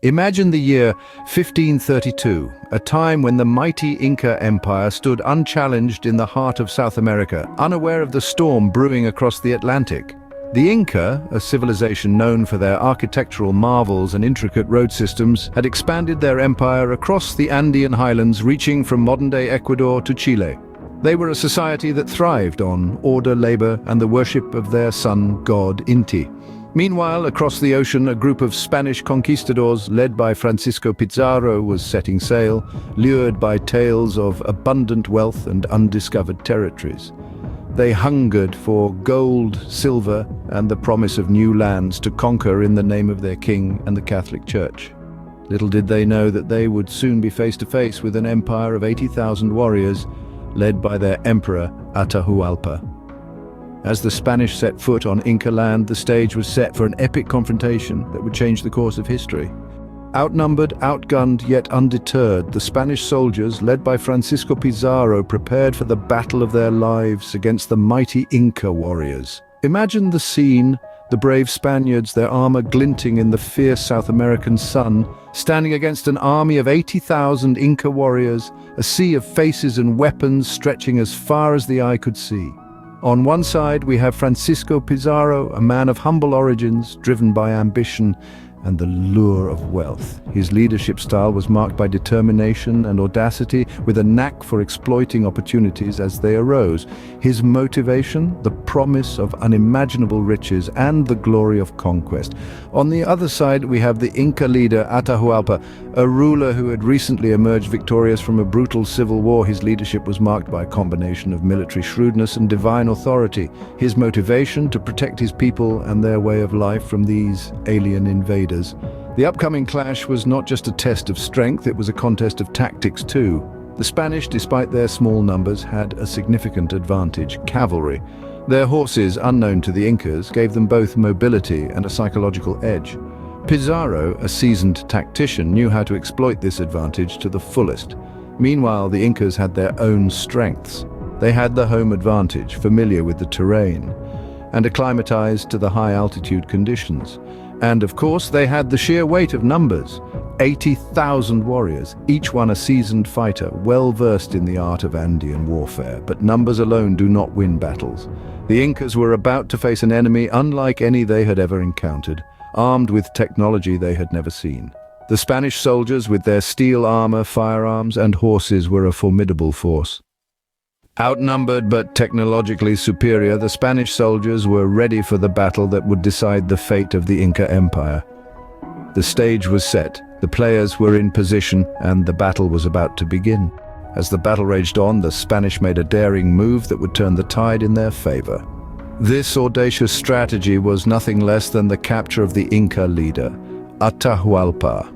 Imagine the year 1532, a time when the mighty Inca Empire stood unchallenged in the heart of South America, unaware of the storm brewing across the Atlantic. The Inca, a civilization known for their architectural marvels and intricate road systems, had expanded their empire across the Andean highlands, reaching from modern-day Ecuador to Chile. They were a society that thrived on order, labor, and the worship of their sun god Inti. Meanwhile, across the ocean, a group of Spanish conquistadors led by Francisco Pizarro was setting sail, lured by tales of abundant wealth and undiscovered territories. They hungered for gold, silver, and the promise of new lands to conquer in the name of their king and the Catholic Church. Little did they know that they would soon be face to face with an empire of 80,000 warriors, led by their emperor Atahualpa. As the Spanish set foot on Inca land, the stage was set for an epic confrontation that would change the course of history. Outnumbered, outgunned, yet undeterred, the Spanish soldiers, led by Francisco Pizarro, prepared for the battle of their lives against the mighty Inca warriors. Imagine the scene: the brave Spaniards, their armor glinting in the fierce South American sun, standing against an army of 80,000 Inca warriors, a sea of faces and weapons stretching as far as the eye could see. On one side, we have Francisco Pizarro, a man of humble origins, driven by ambition and the lure of wealth. His leadership style was marked by determination and audacity, with a knack for exploiting opportunities as they arose. His motivation, the promise of unimaginable riches and the glory of conquest. On the other side, we have the Inca leader Atahualpa, a ruler who had recently emerged victorious from a brutal civil war. His leadership was marked by a combination of military shrewdness and divine authority. His motivation, to protect his people and their way of life from these alien invaders. The upcoming clash was not just a test of strength, it was a contest of tactics too. The Spanish, despite their small numbers, had a significant advantage: cavalry. Their horses, unknown to the Incas, gave them both mobility and a psychological edge. Pizarro, a seasoned tactician, knew how to exploit this advantage to the fullest. Meanwhile, the Incas had their own strengths. They had the home advantage, familiar with the terrain, and acclimatized to the high-altitude conditions. And of course, they had the sheer weight of numbers: 80,000 warriors, each one a seasoned fighter, well-versed in the art of Andean warfare. But numbers alone do not win battles. The Incas were about to face an enemy unlike any they had ever encountered, armed with technology they had never seen. The Spanish soldiers, with their steel armor, firearms, and horses, were a formidable force. Outnumbered but technologically superior, the Spanish soldiers were ready for the battle that would decide the fate of the Inca Empire. The stage was set, the players were in position, and the battle was about to begin. As the battle raged on, the Spanish made a daring move that would turn the tide in their favor. This audacious strategy was nothing less than the capture of the Inca leader, Atahualpa.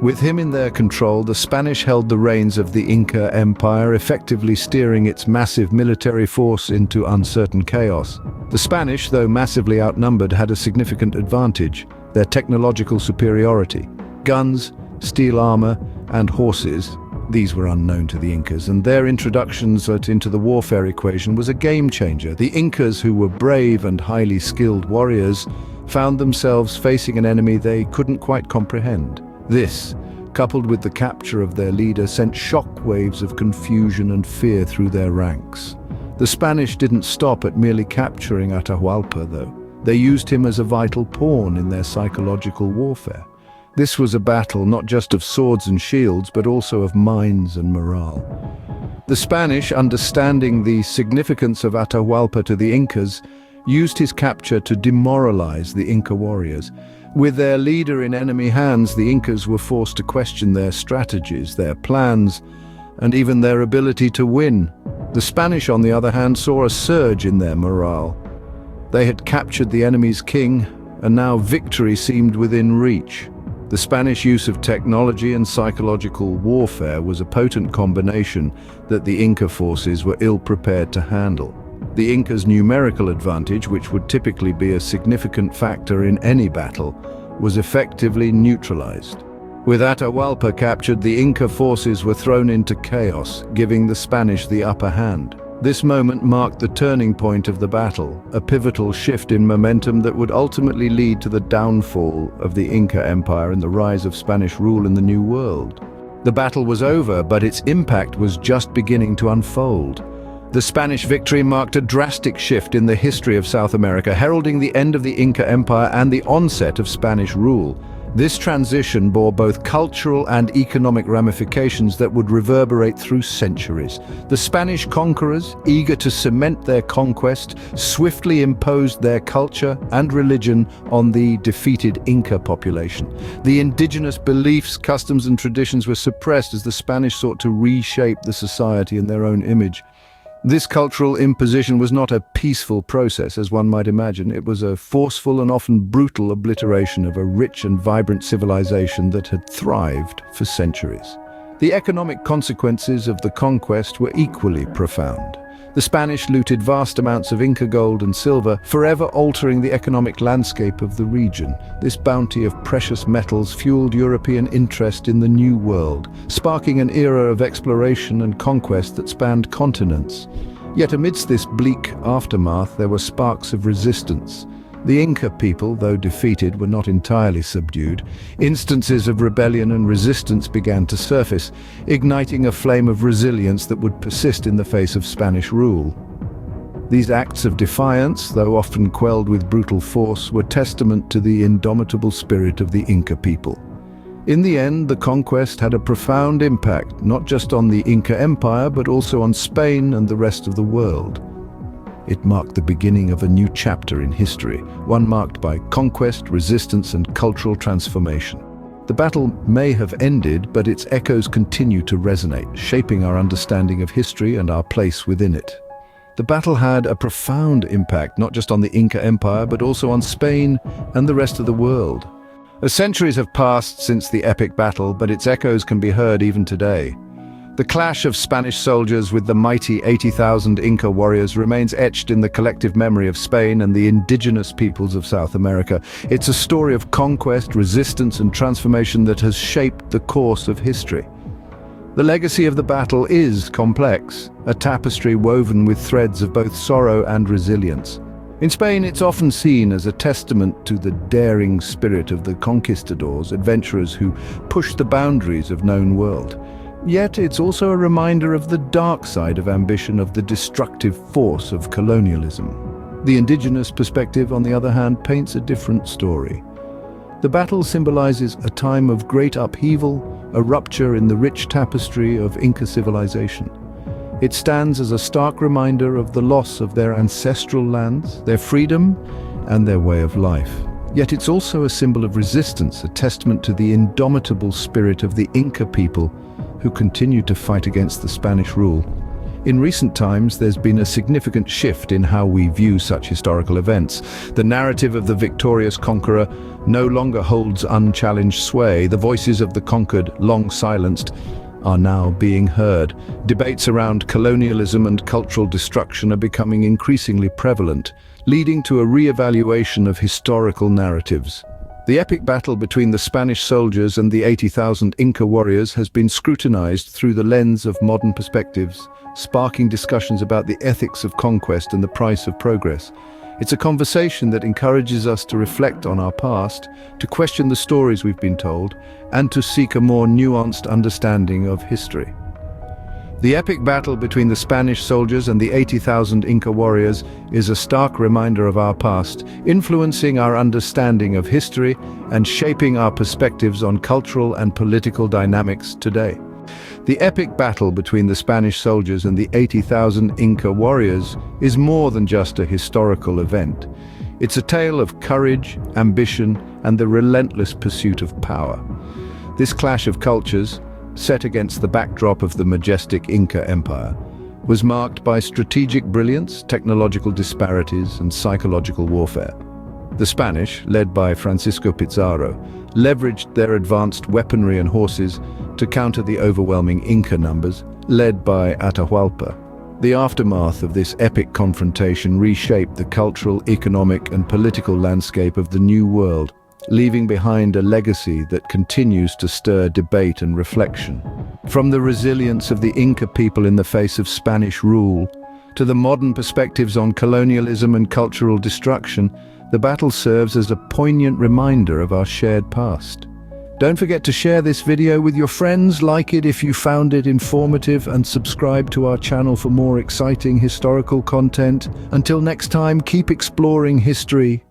With him in their control, the Spanish held the reins of the Inca Empire, effectively steering its massive military force into uncertain chaos. The Spanish, though massively outnumbered, had a significant advantage: their technological superiority. Guns, steel armor, and horses, these were unknown to the Incas, and their introductions into the warfare equation was a game changer. The Incas, who were brave and highly skilled warriors, found themselves facing an enemy they couldn't quite comprehend. This, coupled with the capture of their leader, sent shockwaves of confusion and fear through their ranks. The Spanish didn't stop at merely capturing Atahualpa, though. They used him as a vital pawn in their psychological warfare. This was a battle not just of swords and shields, but also of minds and morale. The Spanish, understanding the significance of Atahualpa to the Incas, used his capture to demoralize the Inca warriors. With their leader in enemy hands, the Incas were forced to question their strategies, their plans, and even their ability to win. The Spanish, on the other hand, saw a surge in their morale. They had captured the enemy's king, and now victory seemed within reach. The Spanish use of technology and psychological warfare was a potent combination that the Inca forces were ill-prepared to handle. The Incas' numerical advantage, which would typically be a significant factor in any battle, was effectively neutralized. With Atahualpa captured, the Inca forces were thrown into chaos, giving the Spanish the upper hand. This moment marked the turning point of the battle, a pivotal shift in momentum that would ultimately lead to the downfall of the Inca Empire and the rise of Spanish rule in the New World. The battle was over, but its impact was just beginning to unfold. The Spanish victory marked a drastic shift in the history of South America, heralding the end of the Inca Empire and the onset of Spanish rule. This transition bore both cultural and economic ramifications that would reverberate through centuries. The Spanish conquerors, eager to cement their conquest, swiftly imposed their culture and religion on the defeated Inca population. The indigenous beliefs, customs, and traditions were suppressed as the Spanish sought to reshape the society in their own image. This cultural imposition was not a peaceful process, as one might imagine. It was a forceful and often brutal obliteration of a rich and vibrant civilization that had thrived for centuries. The economic consequences of the conquest were equally profound. The Spanish looted vast amounts of Inca gold and silver, forever altering the economic landscape of the region. This bounty of precious metals fueled European interest in the New World, sparking an era of exploration and conquest that spanned continents. Yet amidst this bleak aftermath, there were sparks of resistance. The Inca people, though defeated, were not entirely subdued. Instances of rebellion and resistance began to surface, igniting a flame of resilience that would persist in the face of Spanish rule. These acts of defiance, though often quelled with brutal force, were testament to the indomitable spirit of the Inca people. In the end, the conquest had a profound impact, not just on the Inca Empire, but also on Spain and the rest of the world. It marked the beginning of a new chapter in history, one marked by conquest, resistance, and cultural transformation. The battle may have ended, but its echoes continue to resonate, shaping our understanding of history and our place within it. The battle had a profound impact, not just on the Inca Empire, but also on Spain and the rest of the world. Centuries have passed since the epic battle, but its echoes can be heard even today. The clash of Spanish soldiers with the mighty 80,000 Inca warriors remains etched in the collective memory of Spain and the indigenous peoples of South America. It's a story of conquest, resistance, and transformation that has shaped the course of history. The legacy of the battle is complex, a tapestry woven with threads of both sorrow and resilience. In Spain, it's often seen as a testament to the daring spirit of the conquistadors, adventurers who pushed the boundaries of known world. Yet it's also a reminder of the dark side of ambition, of the destructive force of colonialism. The indigenous perspective, on the other hand, paints a different story. The battle symbolizes a time of great upheaval, a rupture in the rich tapestry of Inca civilization. It stands as a stark reminder of the loss of their ancestral lands, their freedom, and their way of life. Yet it's also a symbol of resistance, a testament to the indomitable spirit of the Inca people who continued to fight against the Spanish rule. In recent times, there's been a significant shift in how we view such historical events. The narrative of the victorious conqueror no longer holds unchallenged sway. The voices of the conquered, long silenced, are now being heard. Debates around colonialism and cultural destruction are becoming increasingly prevalent, leading to a re-evaluation of historical narratives. The epic battle between the Spanish soldiers and the 80,000 Inca warriors has been scrutinized through the lens of modern perspectives, sparking discussions about the ethics of conquest and the price of progress. It's a conversation that encourages us to reflect on our past, to question the stories we've been told, and to seek a more nuanced understanding of history. The epic battle between the Spanish soldiers and the 80,000 Inca warriors is a stark reminder of our past, influencing our understanding of history and shaping our perspectives on cultural and political dynamics today. The epic battle between the Spanish soldiers and the 80,000 Inca warriors is more than just a historical event. It's a tale of courage, ambition, and the relentless pursuit of power. This clash of cultures, set against the backdrop of the majestic Inca Empire, was marked by strategic brilliance, technological disparities, and psychological warfare. The Spanish, led by Francisco Pizarro, leveraged their advanced weaponry and horses to counter the overwhelming Inca numbers, led by Atahualpa. The aftermath of this epic confrontation reshaped the cultural, economic, and political landscape of the New World, leaving behind a legacy that continues to stir debate and reflection. From the resilience of the Inca people in the face of Spanish rule, to the modern perspectives on colonialism and cultural destruction, the battle serves as a poignant reminder of our shared past. Don't forget to share this video with your friends, like it if you found it informative, and subscribe to our channel for more exciting historical content. Until next time, keep exploring history.